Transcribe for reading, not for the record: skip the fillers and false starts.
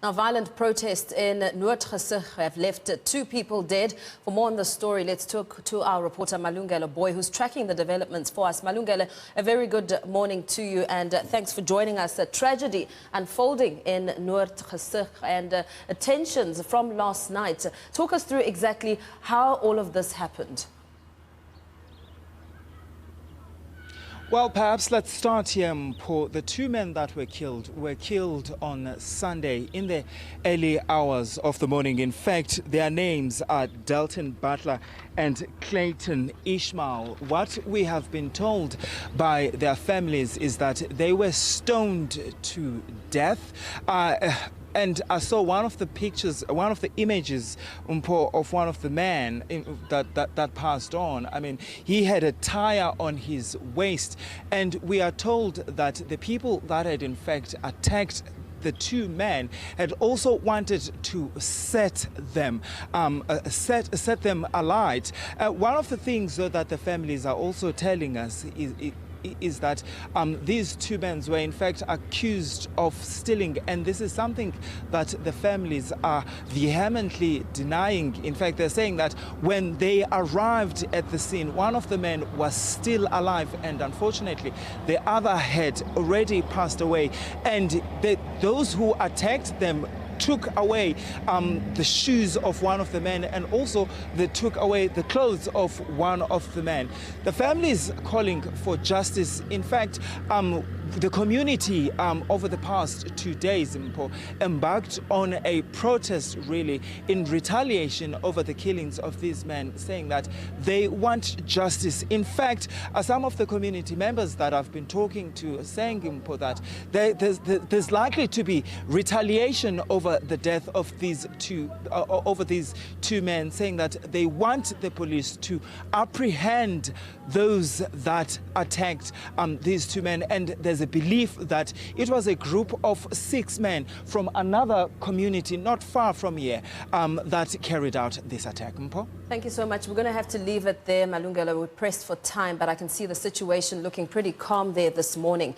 Now, violent protests in Noordgesig have left 2 people dead. For more on the story, let's talk to our reporter Malungelo Booi, who's tracking the developments for us. Malungelo, a very good morning to you, and thanks for joining us. A tragedy unfolding in Noordgesig and tensions from last night. Talk us through exactly how all of this happened. Well, perhaps let's start here, Mpho. The 2 men that were killed on Sunday in the early hours of the morning. In fact, their names are Dalton Butler and Clayton Ishmael. What we have been told by their families is that they were stoned to death. And I saw one of the pictures, one of the images, Mpho, of one of the men that passed on. I mean, he had a tire on his waist, and we are told that the people that had in fact attacked the 2 men had also wanted to set them alight. One of the things, though, that the families are also telling us is that these 2 men were in fact accused of stealing, and this is something that the families are vehemently denying. In fact, they're saying that when they arrived at the scene, one of the men was still alive, and unfortunately the other had already passed away, and those who attacked them took away the shoes of one of the men, and also they took away the clothes of one of the men. The family is calling for justice. In fact, the community over the past 2 days, Mpho, embarked on a protest really in retaliation over the killings of these men, saying that they want justice. In fact, some of the community members that I've been talking to saying, Mpho, that there's likely to be retaliation over the death of these two men, saying that they want the police to apprehend those that attacked these 2 men, and there's a belief that it was a group of 6 men from another community not far from here that carried out this attack. Mpho? Thank you so much. We're going to have to leave it there, Malungelo. We're pressed for time, but I can see the situation looking pretty calm there this morning.